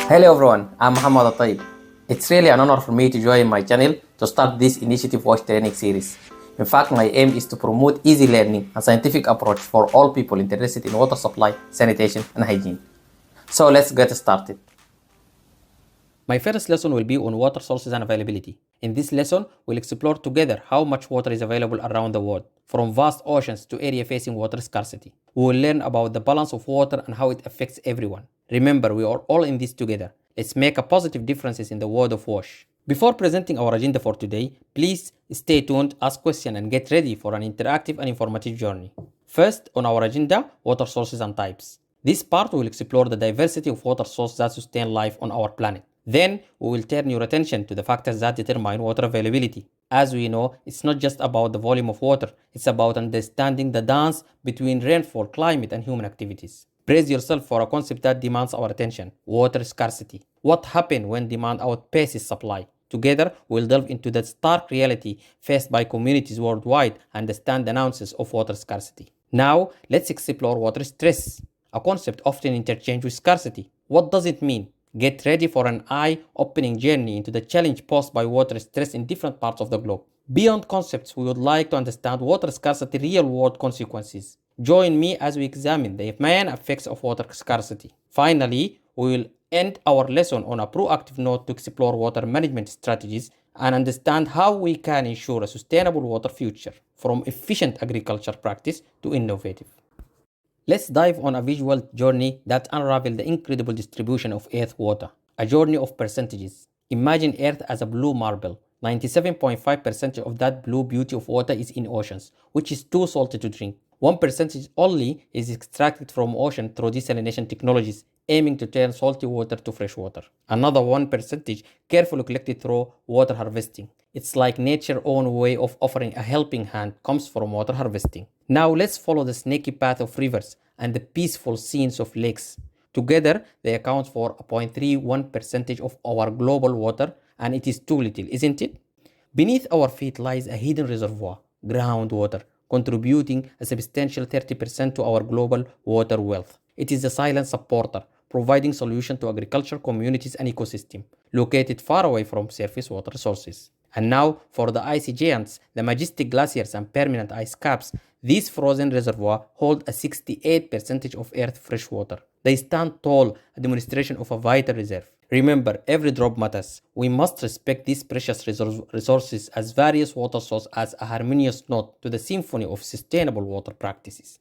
Hello everyone, I'm Muhammad Al-Taib. It's really an honor for me to join my channel to start this initiative watch training series. In fact, my aim is to promote easy learning and scientific approach for all people interested in water supply, sanitation, and hygiene. So let's get started. My first lesson will be on water sources and availability. In this lesson, we'll explore together how much water is available around the world, from vast oceans to areas facing water scarcity. We will learn about the balance of water and how it affects everyone. Remember, we are all in this together. Let's make a positive differences in the world of wash. Before presenting our agenda for today, please stay tuned, ask questions, and get ready for an interactive and informative journey. First, on our agenda, water sources and types. This part will explore the diversity of water sources that sustain life on our planet. Then, we will turn your attention to the factors that determine water availability. As we know, it's not just about the volume of water, it's about understanding the dance between rainfall, climate, and human activities. Brace yourself for a concept that demands our attention: water scarcity. What happens when demand outpaces supply? Together, we'll delve into the stark reality faced by communities worldwide and understand the nuances of water scarcity. Now, let's explore water stress, a concept often interchanged with scarcity. What does it mean? Get ready for an eye-opening journey into the challenge posed by water stress in different parts of the globe. Beyond concepts, we would like to understand water scarcity real-world consequences. Join me as we examine the main effects of water scarcity. Finally, we will end our lesson on a proactive note to explore water management strategies and understand how we can ensure a sustainable water future, from efficient agriculture practice to innovative. Let's dive on a visual journey that unravels the incredible distribution of Earth water. A journey of percentages. Imagine Earth as a blue marble. 97.5% of that blue beauty of water is in oceans, which is too salty to drink. 1% only is extracted from ocean through desalination technologies, aiming to turn salty water to fresh water. Another 1% carefully collected through water harvesting. It's like nature's own way of offering a helping hand comes from water harvesting. Now let's follow the snaky path of rivers and the peaceful scenes of lakes. Together, they account for 0.31% of our global water, and it is too little, isn't it? Beneath our feet lies a hidden reservoir, groundwater, contributing a substantial 30% to our global water wealth. It is a silent supporter, providing solutions to agriculture, communities, and ecosystems located far away from surface water sources. And now, for the icy giants, the majestic glaciers and permanent ice caps, these frozen reservoirs hold a 68% of Earth's fresh water. They stand tall, a demonstration of a vital reserve. Remember, every drop matters. We must respect these precious resources as various water sources as a harmonious note to the symphony of sustainable water practices.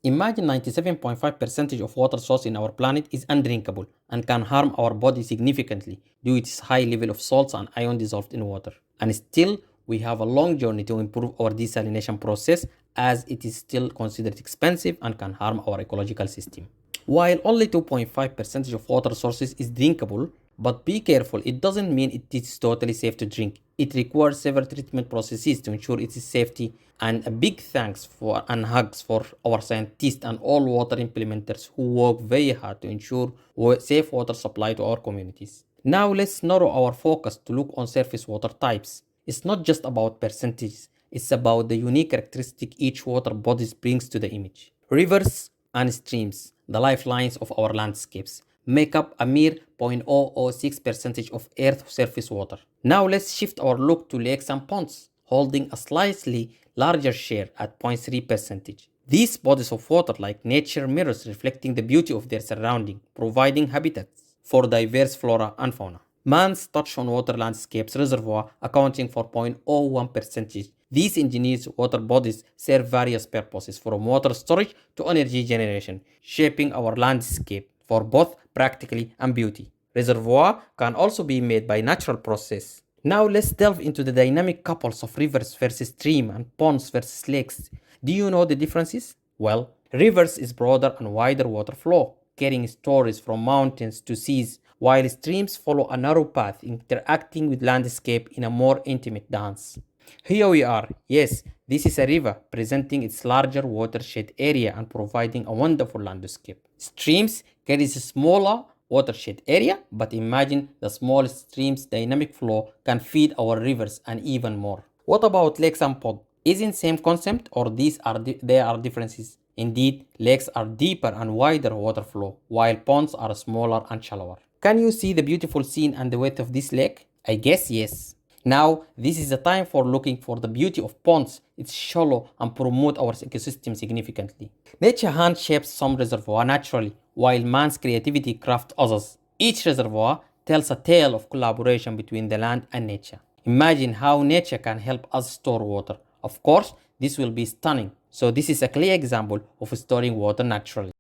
Imagine 97.5% of water source in our planet is undrinkable and can harm our body significantly due to its high level of salts and iron dissolved in water. And still, we have a long journey to improve our desalination process, as it is still considered expensive and can harm our ecological system. While only 2.5% of water sources is drinkable, but be careful, it doesn't mean it is totally safe to drink. It requires several treatment processes to ensure its safety, and a big thanks and hugs for our scientists and all water implementers who work very hard to ensure safe water supply to our communities. Now let's narrow our focus to look on surface water types. It's not just about percentages, it's about the unique characteristic each water body brings to the image. Rivers and streams, the lifelines of our landscapes, make up a mere 0.006% of Earth's surface water. Now let's shift our look to lakes and ponds, holding a slightly larger share at 0.3%. These bodies of water like nature mirrors, reflecting the beauty of their surrounding, providing habitats for diverse flora and fauna. Man's touch on water landscapes reservoir accounting for 0.01%. These engineered water bodies serve various purposes, from water storage to energy generation, shaping our landscape for both practically and beauty. Reservoir can also be made by natural process. Now let's delve into the dynamic couples of rivers versus stream and ponds versus lakes. Do you know the differences? Well, rivers is broader and wider water flow, carrying stories from mountains to seas, while streams follow a narrow path, interacting with landscape in a more intimate dance. Here we are. Yes, this is a river, presenting its larger watershed area and providing a wonderful landscape. Streams carries a smaller watershed area, but imagine the small stream's dynamic flow can feed our rivers and even more. What about lakes and ponds? Isn't same concept, or there are differences? Indeed, lakes are deeper and wider water flow, while ponds are smaller and shallower. Can you see the beautiful scene and the width of this lake? I guess yes. Now, this is the time for looking for the beauty of ponds. It's shallow and promote our ecosystem significantly. Nature hand shapes some reservoir naturally, while man's creativity crafts others. Each reservoir tells a tale of collaboration between the land and nature. Imagine how nature can help us store water. Of course, this will be stunning. So this is a clear example of storing water naturally.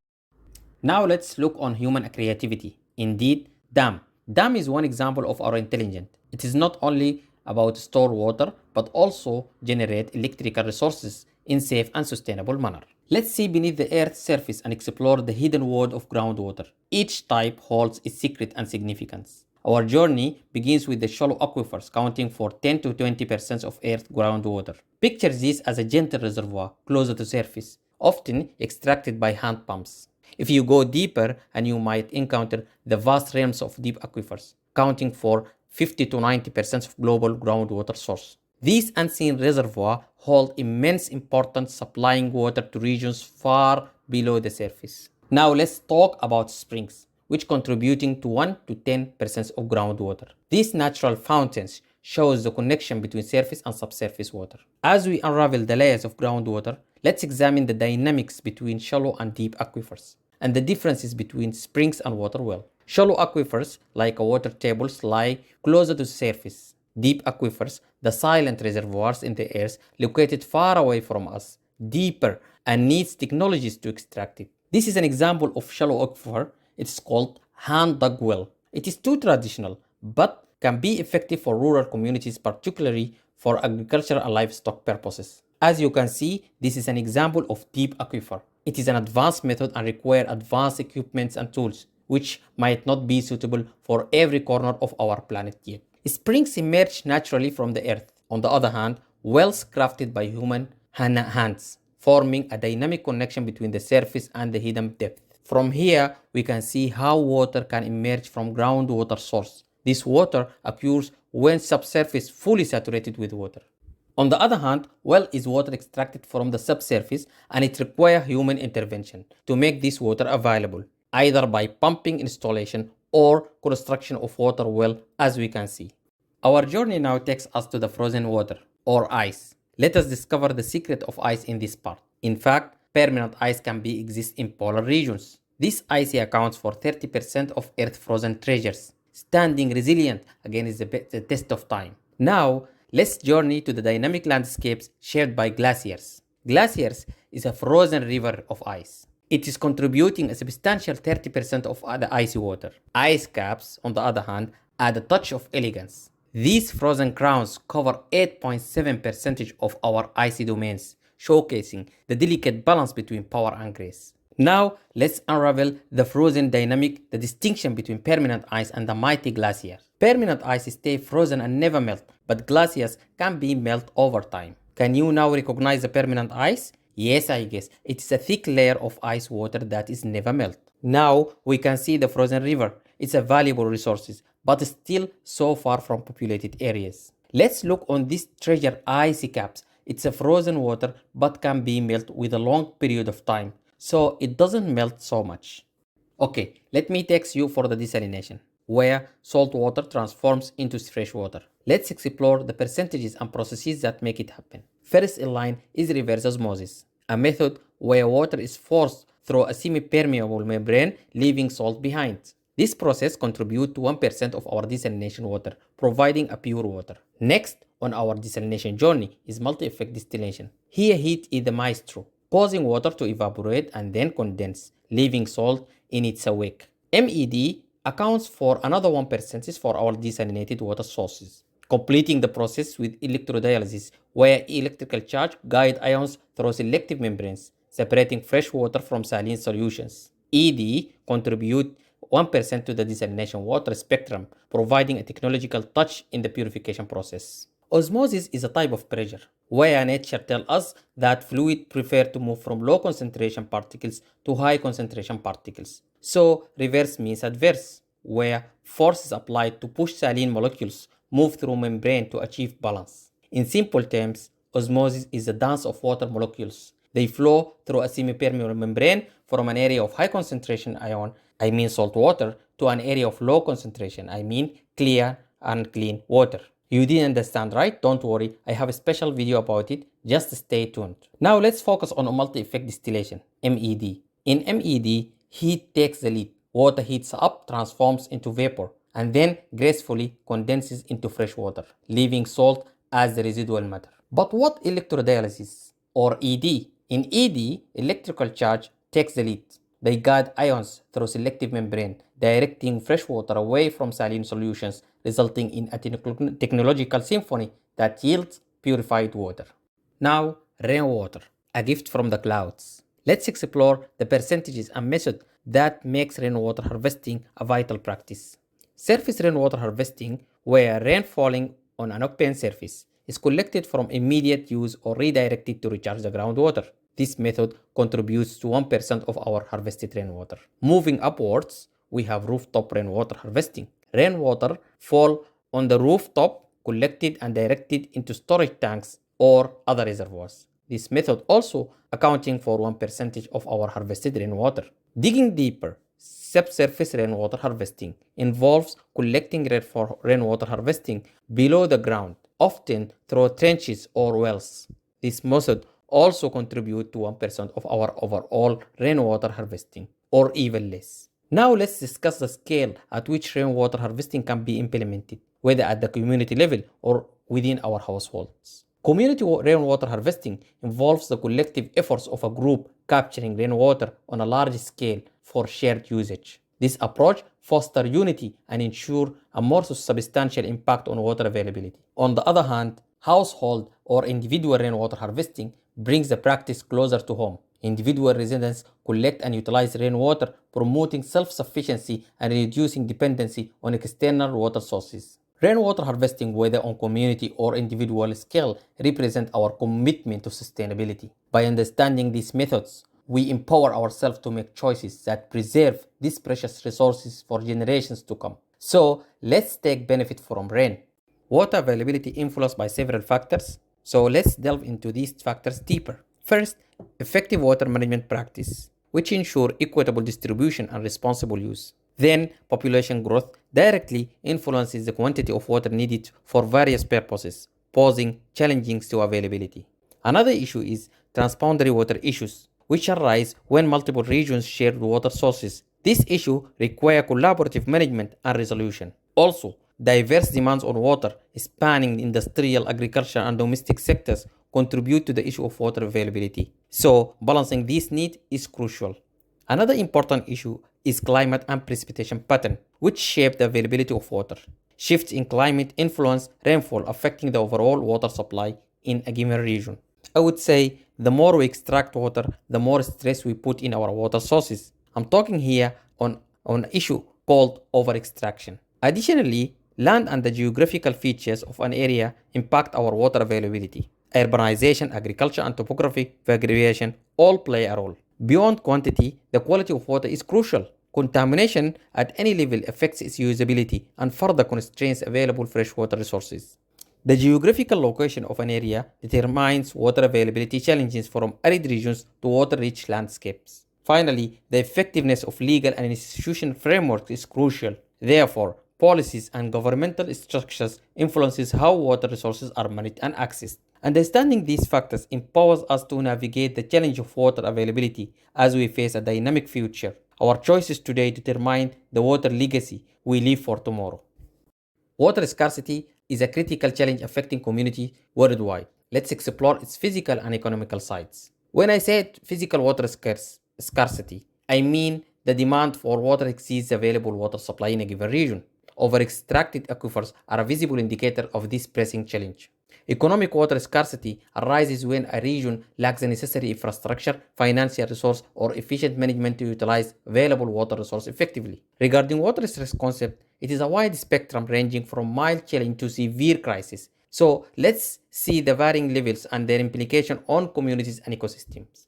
Now let's look on human creativity. Indeed, dam. Dam is one example of our intelligence. It is not only about store water, but also generate electrical resources in safe and sustainable manner. Let's see beneath the earth's surface and explore the hidden world of groundwater. Each type holds its secret and significance. Our journey begins with the shallow aquifers, counting for 10 to 20% of Earth's groundwater. Picture this as a gentle reservoir closer to surface, often extracted by hand pumps. If you go deeper, and you might encounter the vast realms of deep aquifers, counting for 50 to 90% of global groundwater source. These unseen reservoirs hold immense importance, supplying water to regions far below the surface. Now let's talk about springs, which contributing to 1 to 10% of groundwater. These natural fountains shows the connection between surface and subsurface water. As we unravel the layers of groundwater, let's examine the dynamics between shallow and deep aquifers and the differences between springs and water well. Shallow aquifers, like water tables, lie closer to the surface. Deep aquifers, the silent reservoirs in the earth, located far away from us, deeper, and needs technologies to extract it. This is an example of shallow aquifer. It's called hand-dug well. It is too traditional, but can be effective for rural communities, particularly for agriculture and livestock purposes. As you can see, this is an example of deep aquifer. It is an advanced method and requires advanced equipment and tools, which might not be suitable for every corner of our planet yet. Springs emerge naturally from the earth. On the other hand, wells crafted by human hands, forming a dynamic connection between the surface and the hidden depth. From here, we can see how water can emerge from groundwater source. This water occurs when subsurface fully saturated with water. On the other hand, well is water extracted from the subsurface, and it requires human intervention to make this water available, either by pumping installation or construction of water well, as we can see. Our journey now takes us to the frozen water, or ice. Let us discover the secret of ice in this part. In fact, permanent ice can exist in polar regions. This ice accounts for 30% of Earth's frozen treasures, standing resilient against the test of time. Now, let's journey to the dynamic landscapes shared by glaciers. Glaciers is a frozen river of ice. It is contributing a substantial 30% of the icy water. Ice caps, on the other hand, add a touch of elegance. These frozen crowns cover 8.7% of our icy domains, showcasing the delicate balance between power and grace. Now, let's unravel the frozen dynamic, the distinction between permanent ice and the mighty glacier. Permanent ice stays frozen and never melt, but glaciers can be melted over time. Can you now recognize the permanent ice? Yes, I guess. It is a thick layer of ice water that is never melted. Now, we can see the frozen river. It's a valuable resource, but still so far from populated areas. Let's look on this treasure icy caps. It's a frozen water, but can be melted with a long period of time, so it doesn't melt so much. Okay, let me take you for the desalination, where salt water transforms into fresh water. Let's explore the percentages and processes that make it happen. First in line is reverse osmosis, a method where water is forced through a semi-permeable membrane, leaving salt behind. This process contributes to 1% of our desalination water, providing a pure water. Next on our desalination journey is multi-effect distillation. Here heat is the maestro, causing water to evaporate and then condense, leaving salt in its wake. MED accounts for another 1% for our desalinated water sources, completing the process with electrodialysis, where electrical charge guide ions through selective membranes, separating fresh water from saline solutions. ED contribute 1% to the desalination water spectrum, providing a technological touch in the purification process. Osmosis is a type of pressure, where nature tells us that fluid prefer to move from low concentration particles to high concentration particles. So reverse means adverse, where force is applied to push saline molecules move through membrane to achieve balance. In simple terms, osmosis is the dance of water molecules. They flow through a semi-permeable membrane from an area of high concentration salt water, to an area of low concentration, I mean clear and clean water. You didn't understand, right? Don't worry, I have a special video about it, just stay tuned. Now let's focus on multi-effect distillation, MED. In MED, heat takes the lead. Water heats up, transforms into vapor, and then gracefully condenses into fresh water, leaving salt as the residual matter. But what electrodialysis, or ED? In ED, electrical charge takes the lead. They guide ions through selective membrane, directing fresh water away from saline solutions, resulting in a technological symphony that yields purified water. Now, rainwater, a gift from the clouds. Let's explore the percentages and method that makes rainwater harvesting a vital practice. Surface rainwater harvesting, where rain falling on an open surface is collected from immediate use or redirected to recharge the groundwater. This method contributes to 1% of our harvested rainwater. Moving upwards, we have rooftop rainwater harvesting. Rainwater fall on the rooftop, collected and directed into storage tanks or other reservoirs. This method also accounting for 1% of our harvested rainwater. Digging deeper, subsurface rainwater harvesting involves collecting rainwater harvesting below the ground, often through trenches or wells. This method also contributes to 1% of our overall rainwater harvesting, or even less. Now let's discuss the scale at which rainwater harvesting can be implemented, whether at the community level or within our households. Community rainwater harvesting involves the collective efforts of a group capturing rainwater on a large scale for shared usage. This approach fosters unity and ensures a more substantial impact on water availability. On the other hand, household or individual rainwater harvesting brings the practice closer to home. Individual residents collect and utilize rainwater, promoting self-sufficiency and reducing dependency on external water sources. Rainwater harvesting, whether on community or individual scale, represents our commitment to sustainability. By understanding these methods, we empower ourselves to make choices that preserve these precious resources for generations to come. So, let's take benefit from rain. Water availability influenced by several factors. So, let's delve into these factors deeper. First, effective water management practice, which ensure equitable distribution and responsible use. Then, population growth directly influences the quantity of water needed for various purposes, posing challenges to availability. Another issue is transboundary water issues, which arise when multiple regions share water sources. This issue requires collaborative management and resolution. Also, diverse demands on water, spanning industrial, agriculture, and domestic sectors, contribute to the issue of water availability. So, balancing these needs is crucial. Another important issue is climate and precipitation pattern, which shape the availability of water. Shifts in climate influence rainfall, affecting the overall water supply in a given region. I would say the more we extract water, the more stress we put in our water sources. I'm talking here on an issue called over-extraction. Additionally, land and the geographical features of an area impact our water availability. Urbanization, agriculture, and topography variation all play a role. Beyond quantity, the quality of water is crucial. Contamination at any level affects its usability and further constrains available freshwater resources. The geographical location of an area determines water availability challenges from arid regions to water-rich landscapes. Finally, the effectiveness of legal and institutional frameworks is crucial. Therefore, policies and governmental structures influences how water resources are managed and accessed. Understanding these factors empowers us to navigate the challenge of water availability as we face a dynamic future. Our choices today determine the water legacy we leave for tomorrow. Water scarcity is a critical challenge affecting communities worldwide. Let's explore its physical and economical sides. When I say physical water scarcity, I mean the demand for water exceeds the available water supply in a given region. Over-extracted aquifers are a visible indicator of this pressing challenge. Economic water scarcity arises when a region lacks the necessary infrastructure, financial resource, or efficient management to utilize available water resources effectively. Regarding water stress concept, it is a wide spectrum ranging from mild challenge to severe crisis. So let's see the varying levels and their implication on communities and ecosystems.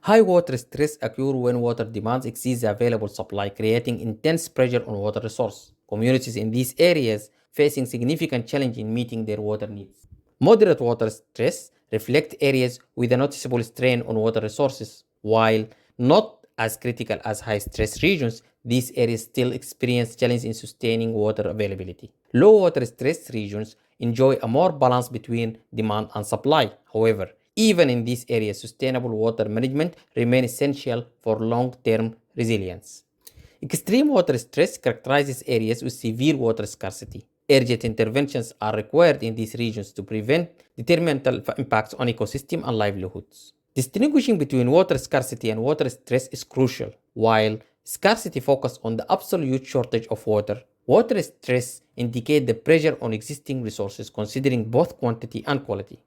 High water stress occurs when water demands exceeds the available supply, creating intense pressure on water resource. Communities in these areas facing significant challenge in meeting their water needs. Moderate water stress reflects areas with a noticeable strain on water resources, while not as critical as high-stress regions, these areas still experience challenges in sustaining water availability. Low water stress regions enjoy a more balance between demand and supply. However, even in these areas, sustainable water management remains essential for long-term resilience. Extreme water stress characterizes areas with severe water scarcity. Urgent interventions are required in these regions to prevent detrimental impacts on ecosystem and livelihoods. Distinguishing between water scarcity and water stress is crucial. While scarcity focuses on the absolute shortage of water, water stress indicates the pressure on existing resources considering both quantity and quality.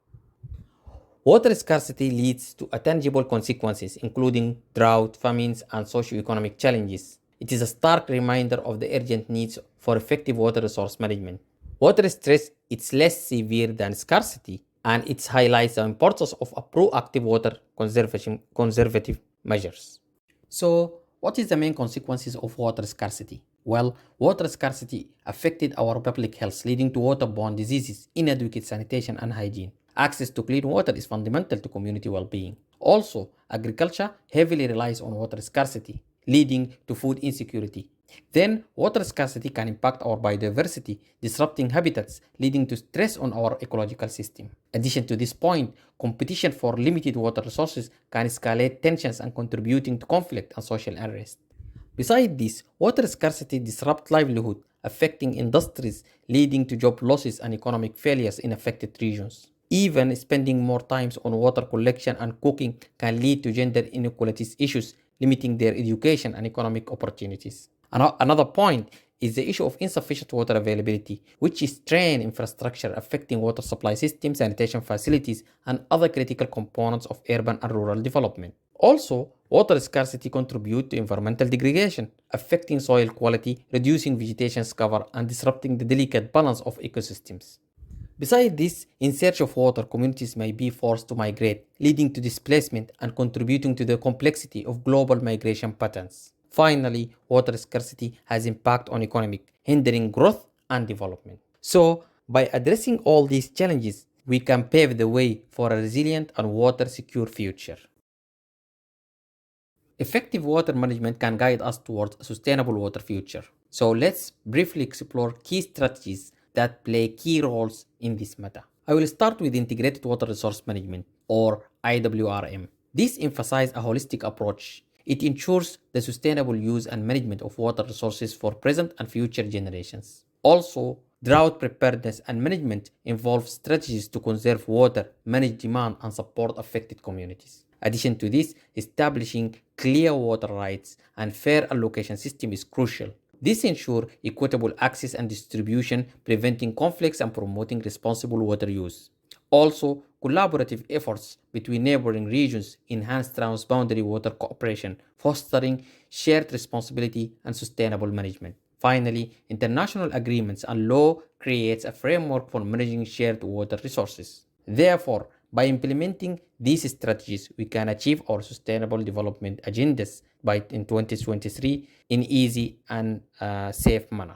Water scarcity leads to tangible consequences, including drought, famines, and socio-economic challenges. It is a stark reminder of the urgent needs for effective water resource management. Water stress is less severe than scarcity, and it highlights the importance of a proactive water conservative measures. So, what is the main consequences of water scarcity? Well, water scarcity affected our public health, leading to waterborne diseases, inadequate sanitation and hygiene. Access to clean water is fundamental to community well-being. Also, agriculture heavily relies on water scarcity, leading to food insecurity. Then, water scarcity can impact our biodiversity, disrupting habitats, leading to stress on our ecological system. In addition to this point, competition for limited water resources can escalate tensions and contributing to conflict and social unrest. Besides this, water scarcity disrupts livelihood, affecting industries, leading to job losses and economic failures in affected regions. Even spending more time on water collection and cooking can lead to gender inequalities issues, limiting their education and economic opportunities. Another point is the issue of insufficient water availability, which is strained infrastructure affecting water supply systems, sanitation facilities, and other critical components of urban and rural development. Also, water scarcity contributes to environmental degradation, affecting soil quality, reducing vegetation cover, and disrupting the delicate balance of ecosystems. Besides this, in search of water, communities may be forced to migrate, leading to displacement and contributing to the complexity of global migration patterns. Finally, water scarcity has impact on economic, hindering growth and development. So, by addressing all these challenges, we can pave the way for a resilient and water-secure future. Effective water management can guide us towards a sustainable water future. So let's briefly explore key strategies that play key roles in this matter. I will start with Integrated Water Resource Management, or IWRM. This emphasizes a holistic approach. It ensures the sustainable use and management of water resources for present and future generations. Also, drought preparedness and management involve strategies to conserve water, manage demand, and support affected communities. In addition to this, establishing clear water rights and fair allocation system is crucial. This ensures equitable access and distribution, preventing conflicts and promoting responsible water use. Also, collaborative efforts between neighboring regions enhance transboundary water cooperation, fostering shared responsibility and sustainable management. Finally, international agreements and law creates a framework for managing shared water resources. Therefore, by implementing these strategies, we can achieve our sustainable development agendas in 2023 in easy and safe manner.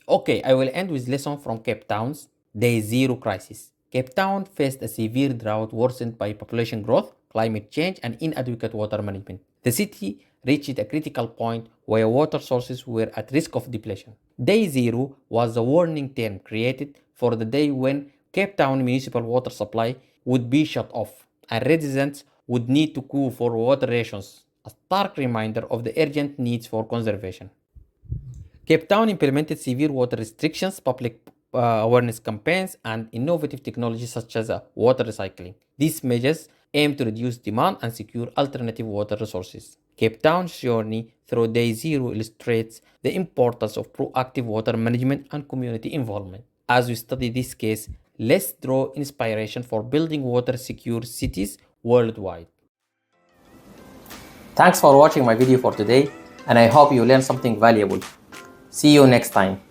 Okay, I will end with lesson from Cape Town's Day Zero crisis. Cape Town faced a severe drought worsened by population growth, climate change, and inadequate water management. The city reached a critical point where water sources were at risk of depletion. Day Zero was a warning term created for the day when Cape Town municipal water supply would be shut off, and residents would need to queue for water rations, a stark reminder of the urgent needs for conservation. Cape Town implemented severe water restrictions, public awareness campaigns, and innovative technologies such as water recycling. These measures aim to reduce demand and secure alternative water resources. Cape Town's journey through Day Zero illustrates the importance of proactive water management and community involvement. As we study this case, let's draw inspiration for building water-secure cities worldwide. Thanks for watching my video for today, and I hope you learned something valuable. See you next time.